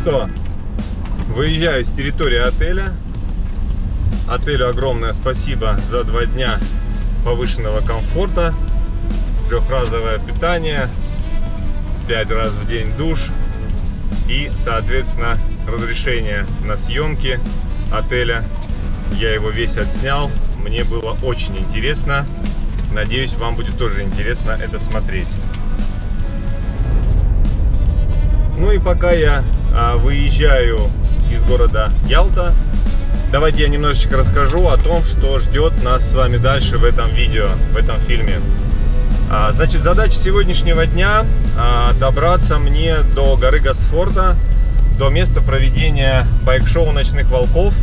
что, выезжаю с территории отеля. Отелю огромное спасибо за 2 дня повышенного комфорта, трехразовое питание, 5 раз в день душ и, соответственно, разрешение на съемки отеля. Я его весь отснял, мне было очень интересно. Надеюсь, вам будет тоже интересно это смотреть. Ну и пока я выезжаю из города Ялта, давайте я немножечко расскажу о том, что ждет нас с вами дальше в этом видео, в этом фильме. Значит, задача сегодняшнего дня добраться мне до горы Госфорта, до места проведения байк-шоу «Ночных волков»,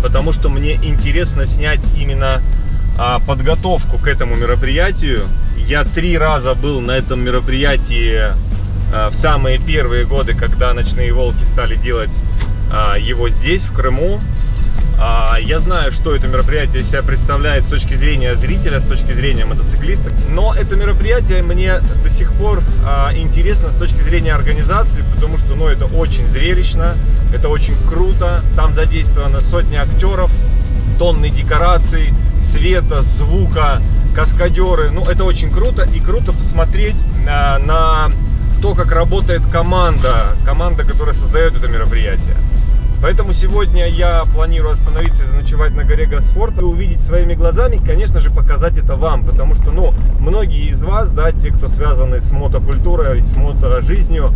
потому что мне интересно снять именно подготовку к этому мероприятию. Я 3 раза был на этом мероприятии в самые первые годы, когда «Ночные волки» стали делать его здесь, в Крыму. Я знаю, что это мероприятие из себя представляет с точки зрения зрителя, с точки зрения мотоциклиста, но это мероприятие мне до сих пор интересно с точки зрения организации, потому что, ну, это очень зрелищно, это очень круто, там задействовано сотни актеров, тонны декораций, света, звука, каскадеры. Ну, это очень круто, и круто посмотреть на то, как работает команда, которая создает это мероприятие. Поэтому сегодня я планирую остановиться и заночевать на горе Госфорта и увидеть своими глазами, конечно же, показать это вам, потому что, ну, многие из вас, да, те, кто связаны с мотокультурой, с мотожизнью,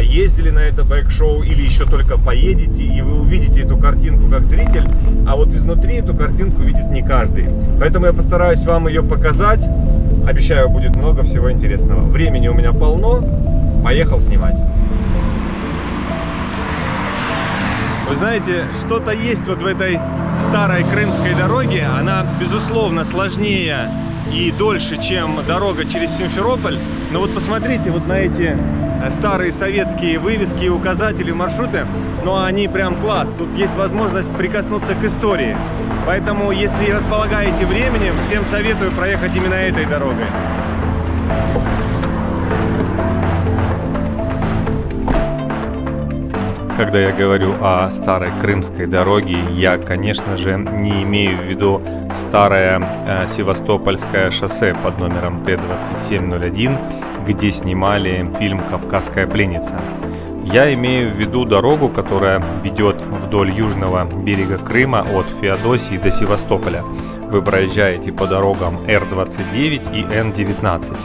ездили на это байк-шоу или еще только поедете, и вы увидите эту картинку как зритель, а вот изнутри эту картинку видит не каждый. Поэтому я постараюсь вам ее показать. Обещаю, будет много всего интересного. Времени у меня полно. Поехал снимать. Вы знаете, что-то есть вот в этой старой крымской дороге. Она, безусловно, сложнее и дольше, чем дорога через Симферополь. Но вот посмотрите вот на эти старые советские вывески, указатели, маршруты. Но они прям класс. Тут есть возможность прикоснуться к истории. Поэтому, если располагаете временем, всем советую проехать именно этой дорогой. Когда я говорю о старой крымской дороге, я, конечно же, не имею в виду старое Севастопольское шоссе под номером Т-2701, где снимали фильм «Кавказская пленница». Я имею в виду дорогу, которая ведет вдоль южного берега Крыма от Феодосии до Севастополя. Вы проезжаете по дорогам Р-29 и Н-19.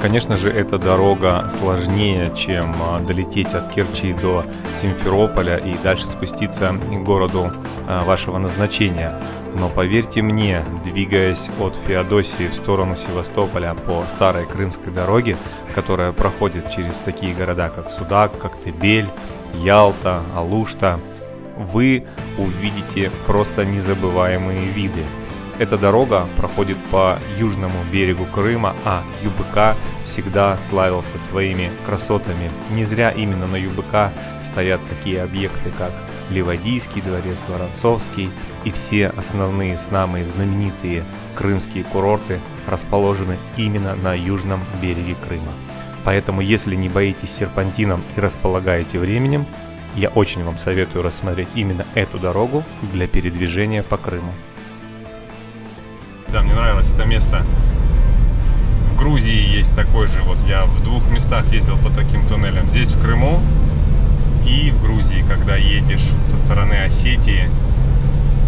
Конечно же, эта дорога сложнее, чем долететь от Керчи до Симферополя и дальше спуститься к городу вашего назначения. Но поверьте мне, двигаясь от Феодосии в сторону Севастополя по старой крымской дороге, которая проходит через такие города, как Судак, Коктебель, Ялта, Алушта, вы увидите просто незабываемые виды. Эта дорога проходит по южному берегу Крыма, а ЮБК всегда славился своими красотами. Не зря именно на ЮБК стоят такие объекты, как Ливадийский дворец, Воронцовский, и все основные самые знаменитые крымские курорты расположены именно на южном береге Крыма. Поэтому, если не боитесь серпантином и располагаете временем, я очень вам советую рассмотреть именно эту дорогу для передвижения по Крыму. Да, мне нравилось это место. В Грузии есть такой же. Вот я в 2 местах ездил по таким туннелям. Здесь в Крыму и в Грузии, когда едешь со стороны Осетии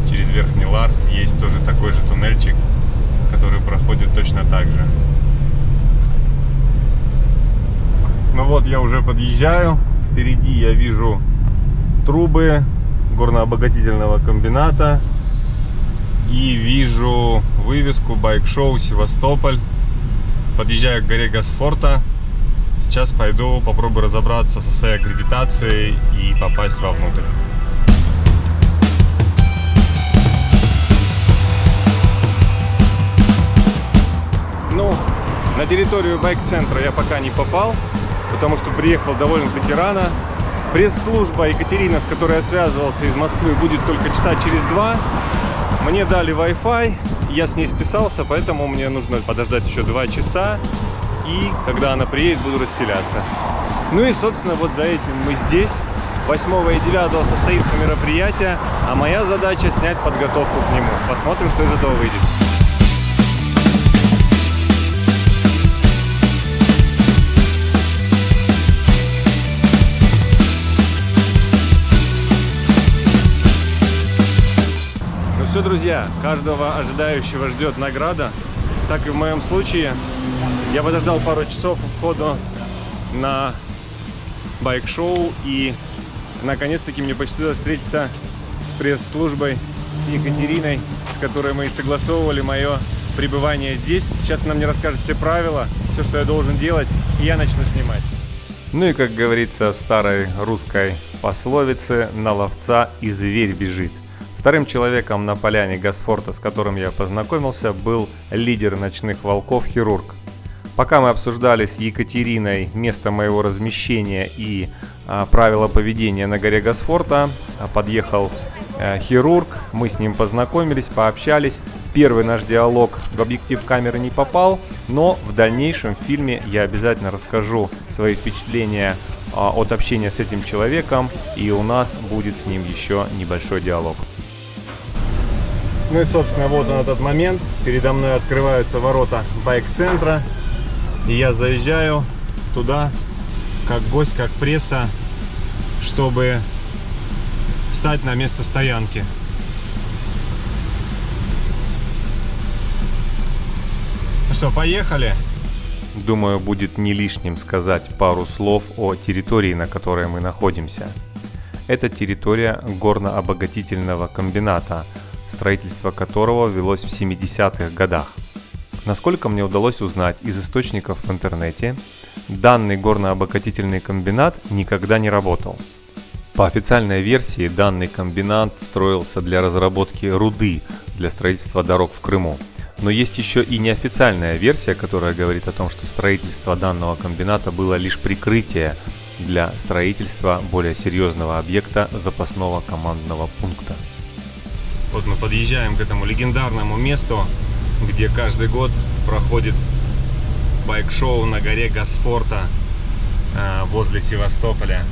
через Верхний Ларс, есть тоже такой же туннельчик, который проходит точно так же. Ну вот, я уже подъезжаю. Впереди я вижу трубы горнообогатительного комбината. И вижу вывеску «Байк-шоу Севастополь». Подъезжаю к горе Госфорта. Сейчас пойду попробую разобраться со своей аккредитацией и попасть вовнутрь. Ну, на территорию байк-центра я пока не попал, потому что приехал довольно-таки рано. Пресс-служба Екатерина, с которой я связывался из Москвы, будет только часа через 2. Мне дали Wi-Fi, я с ней списался, поэтому мне нужно подождать еще 2 часа. И когда она приедет, буду расселяться. Ну и, собственно, вот за этим мы здесь. 8 и 9 состоится мероприятие, а моя задача снять подготовку к нему. Посмотрим, что из этого выйдет. Ну все, друзья, каждого ожидающего ждет награда. Так и в моем случае. Я подождал пару часов у входа на байк-шоу, и наконец-таки мне посчастливилось встретиться с пресс-службой Екатериной, с которой мы согласовывали мое пребывание здесь. Сейчас она мне расскажет все правила, все, что я должен делать, и я начну снимать. Ну и, как говорится в старой русской пословице, на ловца и зверь бежит. Вторым человеком на поляне Госфорта, с которым я познакомился, был лидер ночных волков, хирург. Пока мы обсуждали с Екатериной место моего размещения и правила поведения на горе Госфорта, подъехал хирург, мы с ним познакомились, пообщались. Первый наш диалог в объектив камеры не попал, но в дальнейшем в фильме я обязательно расскажу свои впечатления от общения с этим человеком, и у нас будет с ним еще небольшой диалог. Ну и, собственно, вот он, этот момент. Передо мной открываются ворота байк-центра. И я заезжаю туда, как гость, как пресса, чтобы встать на место стоянки. Ну что, поехали? Думаю, будет не лишним сказать пару слов о территории, на которой мы находимся. Это территория горно-обогатительного комбината, строительство которого велось в 70-х годах. Насколько мне удалось узнать из источников в интернете, данный горно-обогатительный комбинат никогда не работал. По официальной версии, данный комбинат строился для разработки руды для строительства дорог в Крыму. Но есть еще и неофициальная версия, которая говорит о том, что строительство данного комбината было лишь прикрытие для строительства более серьезного объекта запасного командного пункта. Вот мы подъезжаем к этому легендарному месту, где каждый год проходит байк-шоу на горе Госфорта возле Севастополя.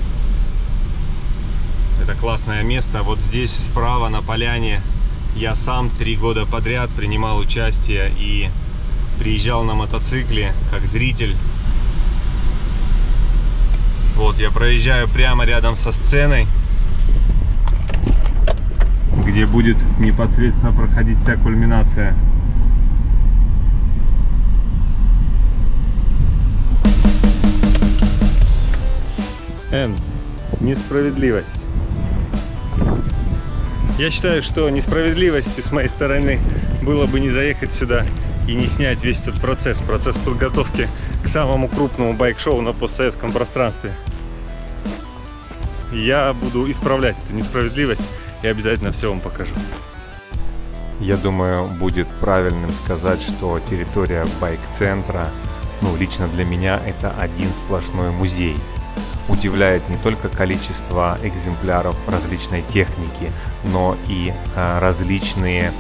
Это классное место. Вот здесь справа на поляне я сам 3 года подряд принимал участие и приезжал на мотоцикле как зритель. Вот я проезжаю прямо рядом со сценой, где будет непосредственно проходить вся кульминация. Несправедливость. Я считаю, что несправедливостью с моей стороны было бы не заехать сюда и не снять весь этот процесс подготовки к самому крупному байк-шоу на постсоветском пространстве. Я буду исправлять эту несправедливость и обязательно все вам покажу. Я думаю, будет правильным сказать, что территория байк-центра, лично для меня, это один сплошной музей. Удивляет не только количество экземпляров различной техники, но и различные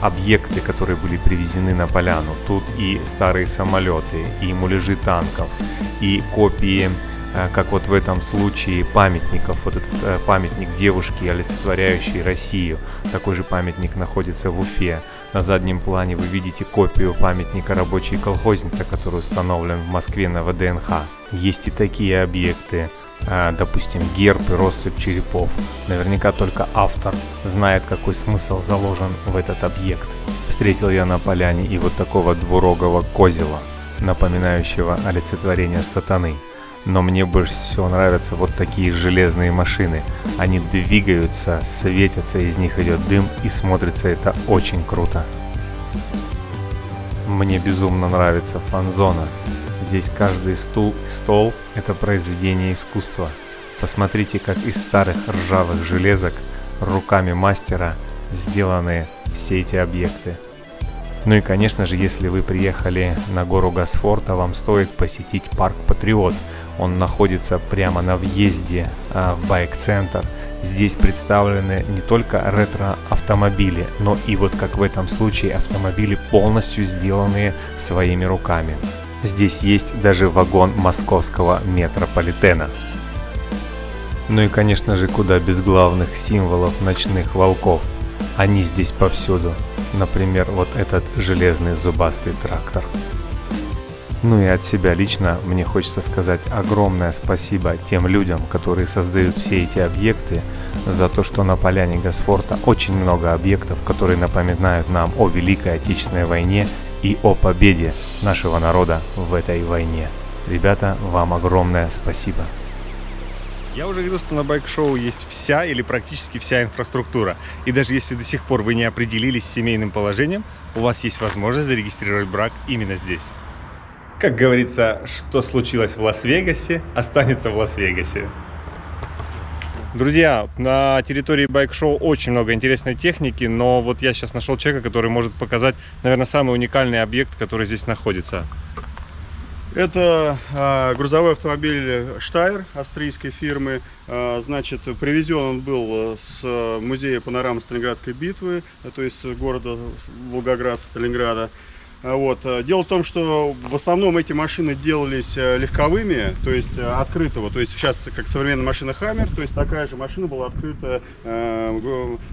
объекты, которые были привезены на поляну. Тут и старые самолеты, и муляжи танков, и копии, как вот в этом случае, памятников. Вот этот памятник девушки, олицетворяющей Россию. Такой же памятник находится в Уфе. На заднем плане вы видите копию памятника рабочей колхозницы, который установлен в Москве на ВДНХ. Есть и такие объекты, допустим, герб и россыпь черепов. Наверняка только автор знает, какой смысл заложен в этот объект. Встретил я на поляне и вот такого двурогого козела, напоминающего олицетворение сатаны. Но мне больше всего нравятся вот такие железные машины. Они двигаются, светятся, из них идет дым, и смотрится это очень круто. Мне безумно нравится фан-зона. Здесь каждый стул и стол – это произведение искусства. Посмотрите, как из старых ржавых железок руками мастера сделаны все эти объекты. Ну и, конечно же, если вы приехали на гору Госфорта, вам стоит посетить парк Патриот. Он находится прямо на въезде в байк-центр. Здесь представлены не только ретро-автомобили, но и вот как в этом случае автомобили, полностью сделанные своими руками. Здесь есть даже вагон московского метрополитена. Ну и, конечно же, куда без главных символов ночных волков. Они здесь повсюду. Например, вот этот железный зубастый трактор. Ну и от себя лично мне хочется сказать огромное спасибо тем людям, которые создают все эти объекты, за то, что на поляне Госфорта очень много объектов, которые напоминают нам о Великой Отечественной войне и о победе нашего народа в этой войне. Ребята, вам огромное спасибо. Я уже говорил, что на байк-шоу есть вся или практически вся инфраструктура. И даже если до сих пор вы не определились с семейным положением, у вас есть возможность зарегистрировать брак именно здесь. Как говорится, что случилось в Лас-Вегасе, останется в Лас-Вегасе. Друзья, на территории байк-шоу очень много интересной техники, но вот я сейчас нашел человека, который может показать, наверное, самый уникальный объект, который здесь находится. Это грузовой автомобиль Steyr австрийской фирмы. Значит, привезен он был с музея панорамы Сталинградской битвы, то есть с города Волгоград, Сталинграда. Вот. Дело в том, что в основном эти машины делались легковыми, то есть открытого. То есть сейчас, как современная машина Hammer, то есть такая же машина была открыта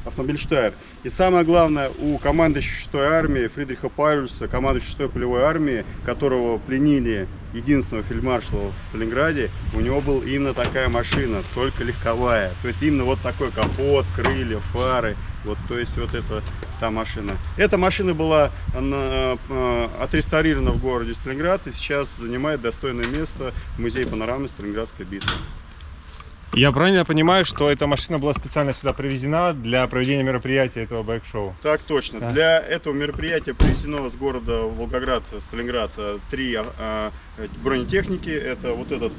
автомобиль Steyr. И самое главное, у командующего 6-й армии Фридриха Паульса, командующего 6-й полевой армии, которого пленили единственного фельдмаршала в Сталинграде, у него была именно такая машина, только легковая. То есть именно вот такой капот, крылья, фары. Вот, то есть вот это та машина. Эта машина была отреставрирована в городе Сталинград и сейчас занимает достойное место в музее панорамы Сталинградской битвы. Я правильно понимаю, что эта машина была специально сюда привезена для проведения мероприятия этого байк-шоу? Так точно. Да. Для этого мероприятия привезено с города Волгоград, Сталинград 3 бронетехники. Это вот этот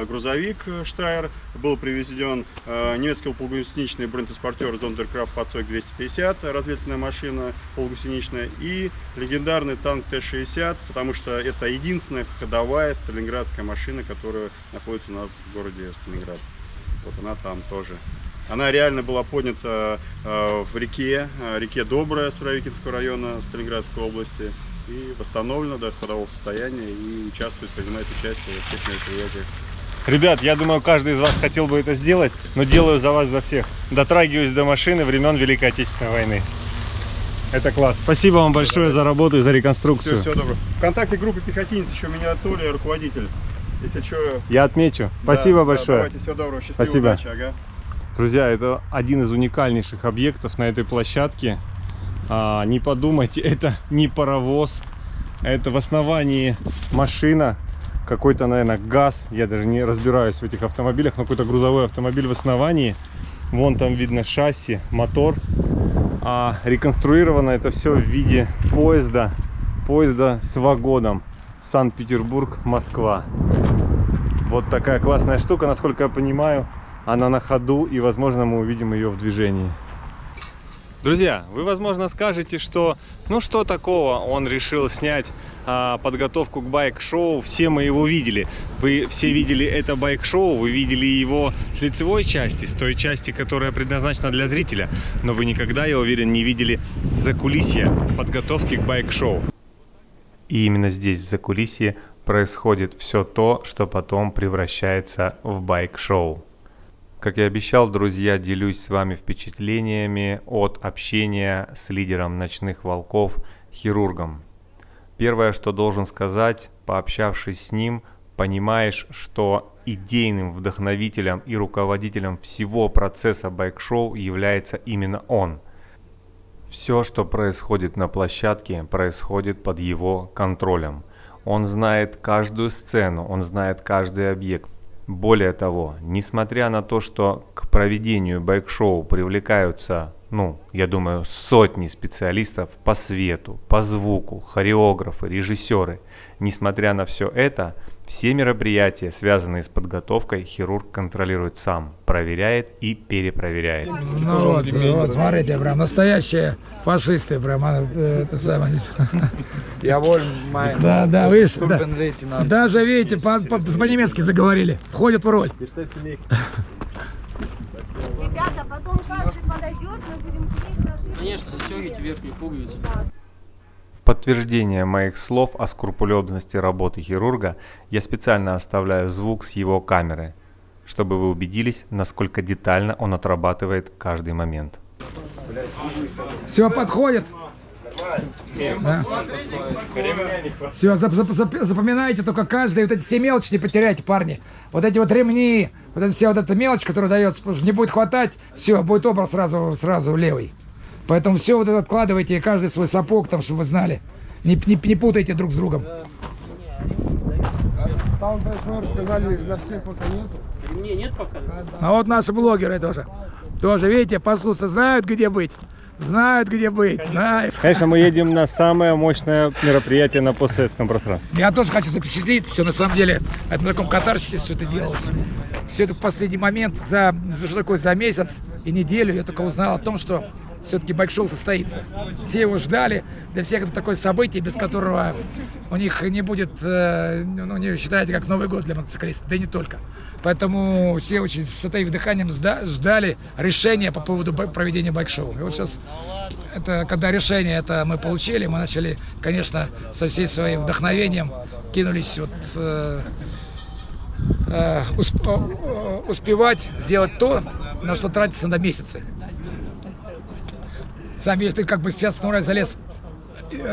грузовик Steyr, был привезен немецкий полугусеничный бронетранспортер Зондеркрафт Фацойк 250, разведывательная машина полугусеничная, и легендарный танк Т-60, потому что это единственная ходовая сталинградская машина, которая находится у нас в городе Сталинград. Вот она там тоже. Она реально была поднята в реке Добрая Суровикинского района Сталинградской области и восстановлена до ходового состояния и принимает участие во всех мероприятиях. Ребят, я думаю, каждый из вас хотел бы это сделать, но делаю за вас, за всех. Дотрагиваюсь до машины времен Великой Отечественной войны. Это класс. Спасибо вам большое за работу и за реконструкцию. Все добро. ВКонтакте группы пехотинец еще у меня Толя, руководитель. Если что... Я отмечу. Спасибо большое. Давайте, всего доброго, счастливо, спасибо. Удачи, ага. Друзья, это один из уникальнейших объектов на этой площадке. Не подумайте, это не паровоз. Это в основании машина. Какой-то, наверное, ГАЗ. Я даже не разбираюсь в этих автомобилях, но какой-то грузовой автомобиль в основании. Вон там видно шасси, мотор. А реконструировано это все в виде поезда с вагоном. Санкт-Петербург, Москва. Вот такая классная штука, насколько я понимаю, она на ходу, и, возможно, мы увидим ее в движении. Друзья, вы, возможно, скажете, что ну что такого, он решил снять подготовку к байк-шоу, все мы его видели. Вы все видели это байк-шоу, вы видели его с лицевой части, с той части, которая предназначена для зрителя, но вы никогда, я уверен, не видели закулисья подготовки к байк-шоу. И именно здесь, в закулисье, происходит все то, что потом превращается в байк-шоу. Как и обещал, друзья, делюсь с вами впечатлениями от общения с лидером ночных волков, хирургом. Первое, что должен сказать, пообщавшись с ним, понимаешь, что идейным вдохновителем и руководителем всего процесса байк-шоу является именно он. Все, что происходит на площадке, происходит под его контролем. Он знает каждую сцену, он знает каждый объект. Более того, несмотря на то, что к проведению байк-шоу привлекаются, я думаю, сотни специалистов по свету, по звуку, хореографы, режиссеры, несмотря на все это, все мероприятия, связанные с подготовкой, хирург контролирует сам, проверяет и перепроверяет. Вот, смотрите, прям настоящие фашисты, прям это самое. Да, видишь, да. Даже, видите, по-немецки заговорили, входят в роль. Ребята, потом каждый подойдет, мы будем клеить наши... Конечно, застегивайте верхнюю пуговицу. В подтверждение моих слов о скрупулезности работы хирурга я специально оставляю звук с его камеры, чтобы вы убедились, насколько детально он отрабатывает каждый момент. Все подходит. Да. Все, запоминайте только каждый, вот эти все мелочи не потеряйте, парни. Вот эти вот ремни, вот эта вся вот эта мелочь, которая дается, не будет хватать, все, будет образ сразу левый. Поэтому все вот это откладывайте, и каждый свой сапог, там, чтобы вы знали. Не путайте друг с другом. Там сказали, для всех пока нету. Ремней нет пока? А вот наши блогеры тоже. Тоже, видите, пасутся, знают, где быть. Знают, где быть, знают. Конечно, мы едем на самое мощное мероприятие на постсоветском пространстве. Я тоже хочу запечатлеть все, на самом деле, это на таком катарсисе все это делалось. Все это в последний момент, за месяц и неделю я только узнал о том, что все-таки байк-шоу состоится. Все его ждали, для всех это такое событие, без которого у них не будет, ну, не считайте, как Новый год для мотоциклистов, да и не только. Поэтому все очень с затаив дыханием ждали решения по поводу проведения байк-шоу. И вот сейчас, это, когда решение это мы получили, мы начали, конечно, со всей своим вдохновением кинулись вот, успевать сделать то, на что тратится на месяцы. Сам видишь, ты как бы сейчас снова залез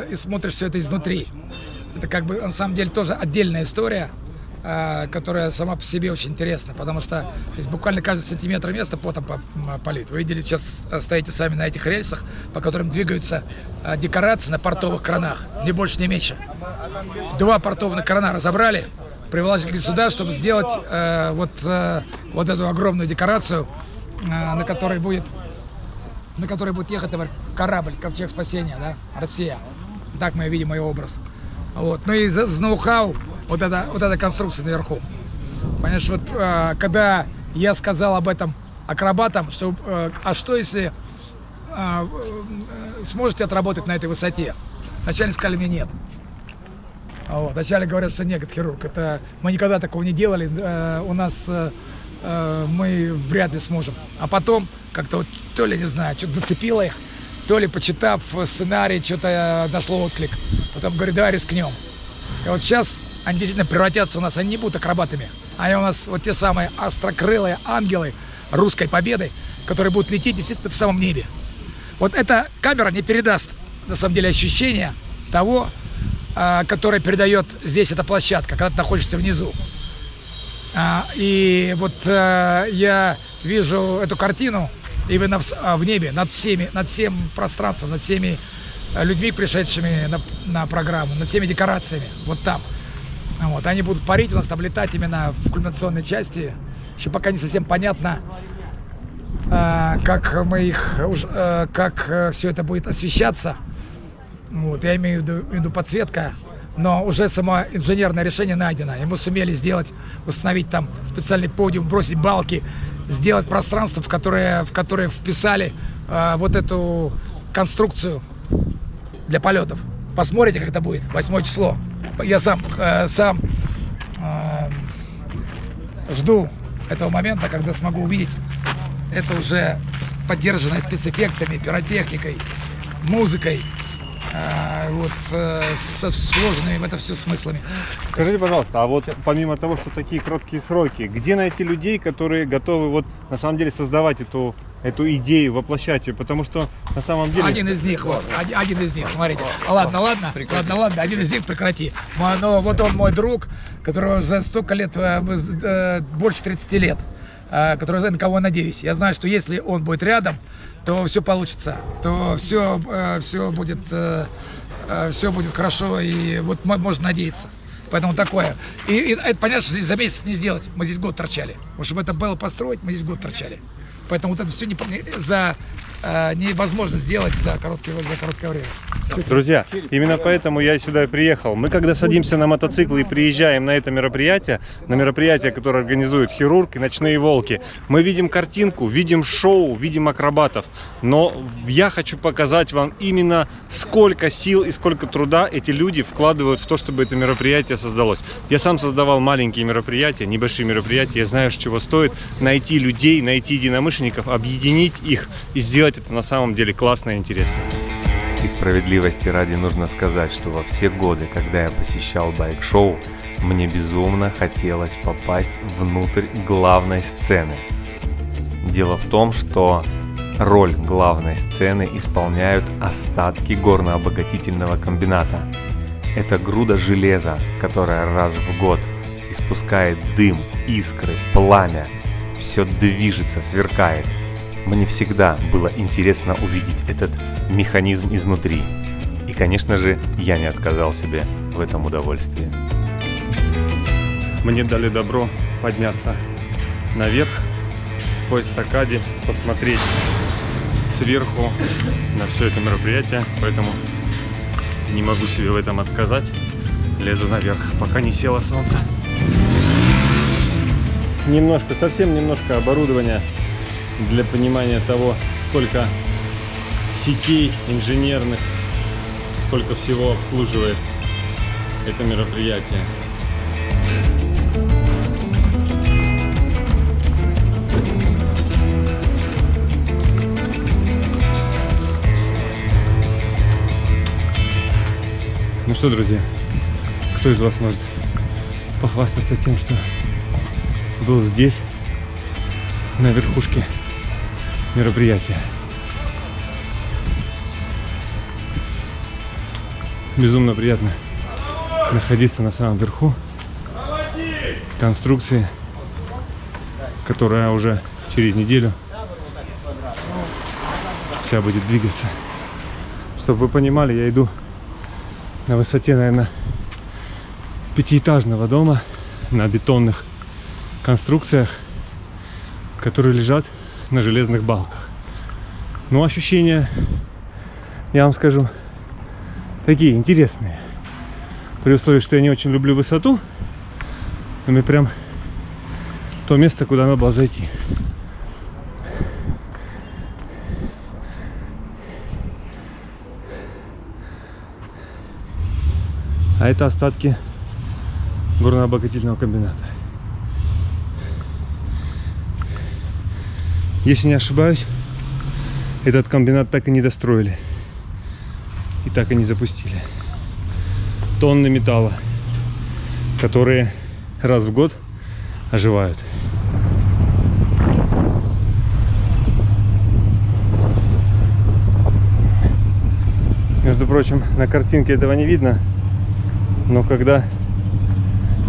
и смотришь все это изнутри. Это как бы на самом деле тоже отдельная история, которая сама по себе очень интересна, потому что здесь буквально каждый сантиметр места потом палит. Вы видели, сейчас стоите сами на этих рельсах, по которым двигаются декорации на портовых кранах, ни больше, ни меньше. 2 портовых крана разобрали, приволокли сюда, чтобы сделать вот эту огромную декорацию, на которой будет ехать корабль «Ковчег спасения», да, Россия. Так мы видим ее образ. Вот. Ну и за ноу-хау вот эта конструкция наверху. Понимаешь, вот когда я сказал об этом акробатам, что а что если сможете отработать на этой высоте? Вначале сказали мне нет. Вот. Вначале говорят, что нет, хирург, это мы никогда такого не делали, у нас мы вряд ли сможем. А потом как-то вот, то ли, не знаю, что-то зацепило их, то ли, почитав сценарий, что-то нашло отклик. Потом говорит, давай рискнем. И вот сейчас они действительно превратятся у нас, они не будут акробатами. Они у нас вот те самые острокрылые ангелы русской победы, которые будут лететь действительно в самом небе. Вот эта камера не передаст, на самом деле, ощущение того, которое передает здесь эта площадка, когда ты находишься внизу. И вот я вижу эту картину именно в небе, над всем пространством, над всеми людьми, пришедшими на программу, над всеми декорациями, вот там. Вот, они будут парить у нас, там летать именно в кульминационной части. Еще пока не совсем понятно, как все это будет освещаться. Вот, я имею в виду подсветка. Но уже само инженерное решение найдено. И мы сумели установить там специальный подиум, бросить балки, сделать пространство, в которое вписали вот эту конструкцию для полетов. Посмотрите, как это будет. 8 число. Я сам жду этого момента, когда смогу увидеть это уже поддержанное спецэффектами, пиротехникой, музыкой. Вот со сложными в это все смыслами. Скажите, пожалуйста, а вот помимо того, что такие короткие сроки, где найти людей, которые готовы вот на самом деле создавать эту идею, воплощать ее? Потому что на самом деле... Один из них, вот, один из них, смотрите. Ладно, один из них прекрати. Но вот он мой друг, которого за столько лет, больше 30 лет, который, на кого я надеюсь. Я знаю, что если он будет рядом, то все получится, то все будет хорошо, и вот можно надеяться. Поэтому такое. И это понятно, что здесь за месяц не сделать. Мы здесь год торчали. Вот чтобы это было построить, мы здесь год торчали. Поэтому вот это все невозможно сделать за короткое время. Друзья, именно поэтому я сюда и приехал. Мы когда садимся на мотоцикл и приезжаем на это мероприятие, которое организует хирург и ночные волки, мы видим картинку, видим шоу, видим акробатов. Но я хочу показать вам именно сколько сил и сколько труда эти люди вкладывают в то, чтобы это мероприятие создалось. Я сам создавал маленькие мероприятия, небольшие мероприятия. Я знаю, чего стоит найти людей, найти единомышленников, объединить их и сделать это на самом деле классно и интересно. И справедливости ради нужно сказать, что во все годы, когда я посещал байк-шоу, мне безумно хотелось попасть внутрь главной сцены. Дело в том, что роль главной сцены исполняют остатки горнообогатительного комбината. Это груда железа, которая раз в год испускает дым, искры, пламя. Все движется, сверкает. Мне всегда было интересно увидеть этот механизм изнутри. И, конечно же, я не отказал себе в этом удовольствии. Мне дали добро подняться наверх по эстакаде, посмотреть сверху на все это мероприятие, поэтому не могу себе в этом отказать. Лезу наверх, пока не село солнце. Немножко, совсем немножко оборудования для понимания того, сколько сетей инженерных, сколько всего обслуживает это мероприятие. Ну что, друзья, кто из вас может похвастаться тем, что был здесь, на верхушке мероприятия? Безумно приятно находиться на самом верху конструкции, которая уже через неделю вся будет двигаться. Чтобы вы понимали, я иду на высоте, наверное, пятиэтажного дома на бетонных конструкциях, которые лежат на железных балках. Но ощущения, я вам скажу, такие интересные. При условии, что я не очень люблю высоту, но мне прям то место, куда надо было зайти. А это остатки горнообогатительного комбината. Если не ошибаюсь, этот комбинат так и не достроили. И так и не запустили. Тонны металла, которые раз в год оживают. Между прочим, на картинке этого не видно. Но когда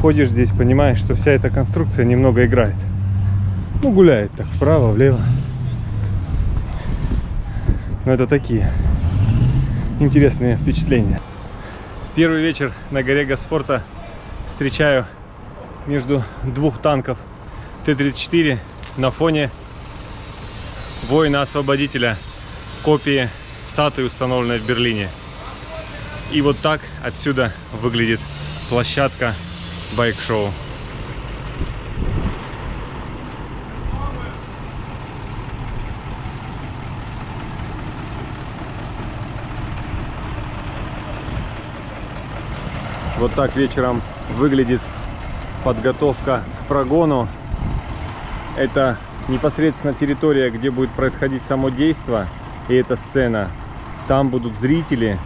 ходишь здесь, понимаешь, что вся эта конструкция немного играет. Ну, гуляет так вправо, влево. Но это такие интересные впечатления. Первый вечер на горе Госфорта встречаю между двух танков Т-34 на фоне воина-освободителя, копии статуи, установленной в Берлине. И вот так отсюда выглядит площадка байк-шоу. Вот так вечером выглядит подготовка к прогону. Это непосредственно территория, где будет происходить само действо, и эта сцена. Там будут зрители.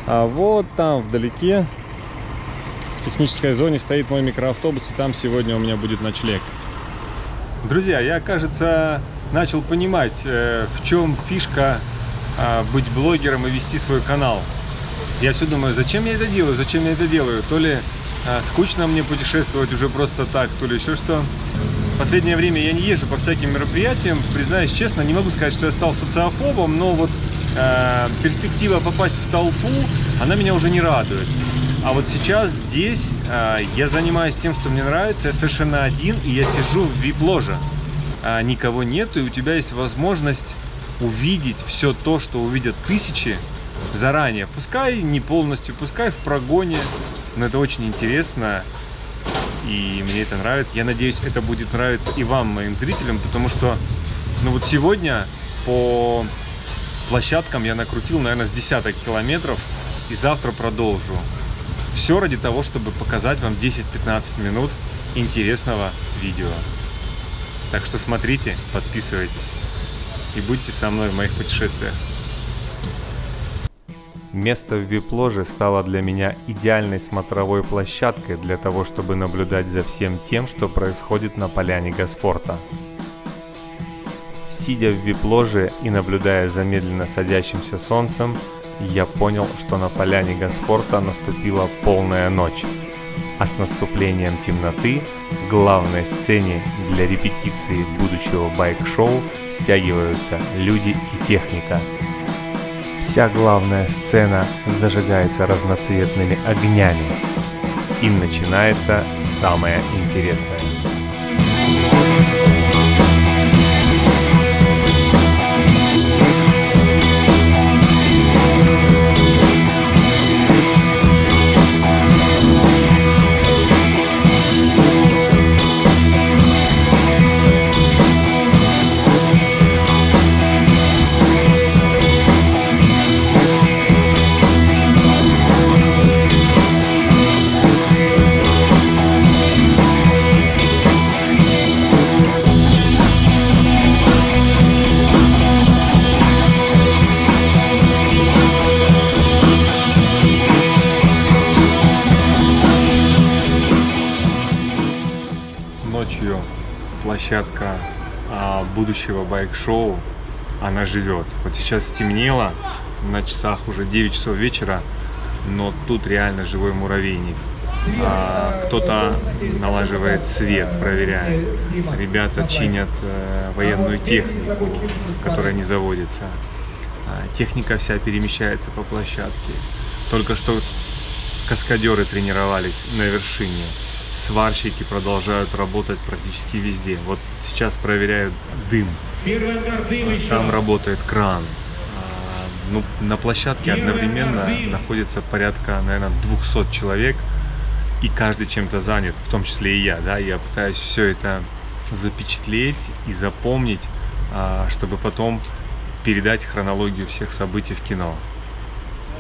А вот там вдалеке, в технической зоне, стоит мой микроавтобус, и там сегодня у меня будет ночлег. Друзья, я, кажется, начал понимать, в чем фишка быть блогером и вести свой канал. Я все думаю, зачем я это делаю, зачем я это делаю? То ли скучно мне путешествовать уже просто так, то ли еще что. В последнее время я не езжу по всяким мероприятиям. Признаюсь честно, не могу сказать, что я стал социофобом, но вот перспектива попасть в толпу, она меня уже не радует. А вот сейчас здесь я занимаюсь тем, что мне нравится. Я совершенно один, и я сижу в VIP-ложе. Никого нету, и у тебя есть возможность увидеть все то, что увидят тысячи заранее. Пускай не полностью, пускай в прогоне, но это очень интересно, и мне это нравится. Я надеюсь, это будет нравиться и вам, моим зрителям, потому что, ну вот сегодня по площадкам я накрутил, наверное, с десяток километров, и завтра продолжу. Все ради того, чтобы показать вам 10-15 минут интересного видео. Так что смотрите, подписывайтесь и будьте со мной в моих путешествиях. Место в вип-ложе стало для меня идеальной смотровой площадкой для того, чтобы наблюдать за всем тем, что происходит на поляне Госфорта. Сидя в вип-ложе и наблюдая за медленно садящимся солнцем, я понял, что на поляне Госфорта наступила полная ночь. А с наступлением темноты к главной сцене для репетиции будущего байк-шоу стягиваются люди и техника. Вся главная сцена зажигается разноцветными огнями. И начинается самое интересное. Ночью площадка будущего байк-шоу, она живет. Вот сейчас стемнело, на часах уже 9 часов вечера, но тут реально живой муравейник. Кто-то налаживает свет, проверяет. Ребята чинят военную технику, которая не заводится. Техника вся перемещается по площадке. Только что каскадеры тренировались на вершине. Сварщики продолжают работать практически везде. Вот сейчас проверяют дым. Там работает кран. Ну, на площадке одновременно находится порядка, наверное, 200 человек. И каждый чем-то занят, в том числе и я. Да? Я пытаюсь все это запечатлеть и запомнить, чтобы потом передать хронологию всех событий в кино.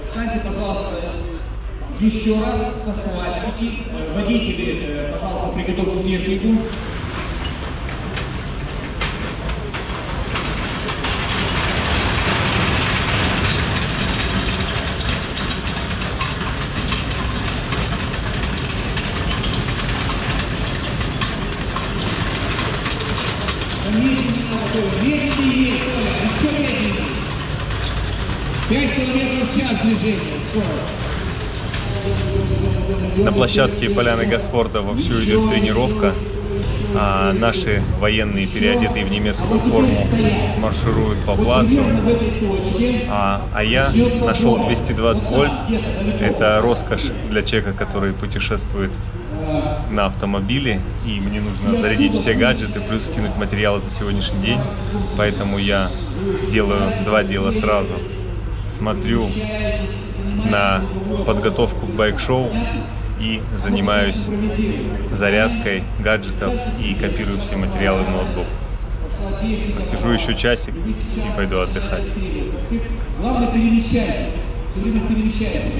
Встаньте, пожалуйста, еще раз со свастики. Водители, пожалуйста, приготовьте технику. Медленнее есть, еще медленнее. 5 километров в час движения, скорость. На площадке поляны Госфорта вовсю идет тренировка. Наши военные, переодетые в немецкую форму, маршируют по плацу. А я нашел 220 вольт. Это роскошь для человека, который путешествует на автомобиле. И мне нужно зарядить все гаджеты, плюс скинуть материалы за сегодняшний день. Поэтому я делаю два дела сразу. Смотрю на подготовку к байк-шоу и занимаюсь зарядкой гаджетов и копирую все материалы в ноутбук. Посижу еще часик и пойду отдыхать. Главное, перемещайтесь. Все время перемещайтесь.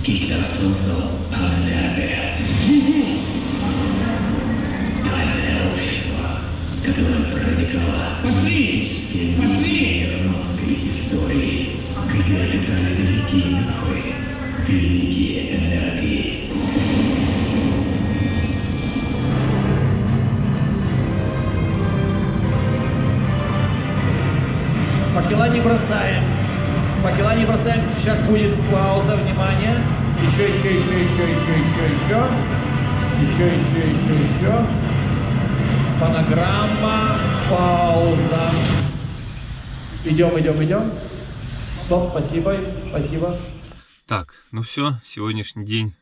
Гитлер создал АНР. Тайное общество, которое проникло в мистические глубины германской истории. где питали великие мифы, великие энергии. Факела не бросаем. Факела не бросаем. Сейчас будет пауза. Внимание. Еще. Фонограмма. Пауза. Идем. Стоп, спасибо. Так, ну все, сегодняшний день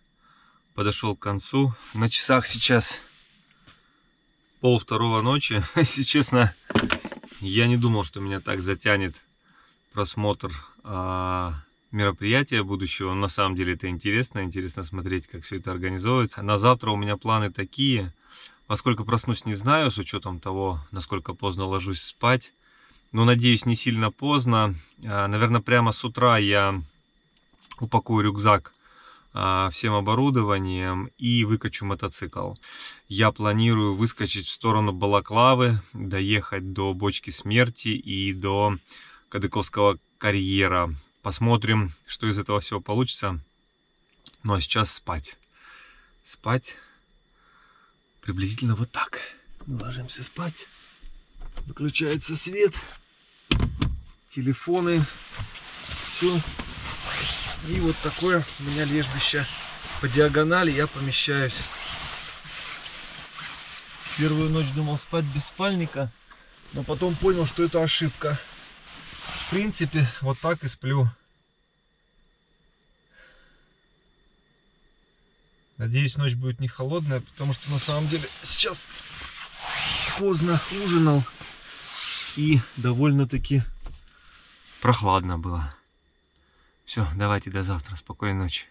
подошел к концу. На часах сейчас 1:30 ночи. Если честно, я не думал, что меня так затянет просмотр мероприятия будущего. Но на самом деле это интересно смотреть, как все это организовывается. На завтра у меня планы такие. Во сколько проснусь, не знаю, с учетом того, насколько поздно ложусь спать. Но надеюсь, не сильно поздно. Наверное, прямо с утра я упакую рюкзак всем оборудованием и выкачу мотоцикл. Я планирую выскочить в сторону Балаклавы, доехать до Бочки Смерти и до Кадыковского карьера. Посмотрим, что из этого всего получится. Ну а сейчас спать. Спать приблизительно вот так. Мы ложимся спать. Выключается свет. Телефоны. Все. И вот такое у меня лежбище. По диагонали я помещаюсь. Первую ночь думал спать без спальника, но потом понял, что это ошибка. В принципе, вот так и сплю. Надеюсь, ночь будет не холодная, потому что на самом деле сейчас поздно ужинал и довольно-таки прохладно было. Все, давайте до завтра. Спокойной ночи.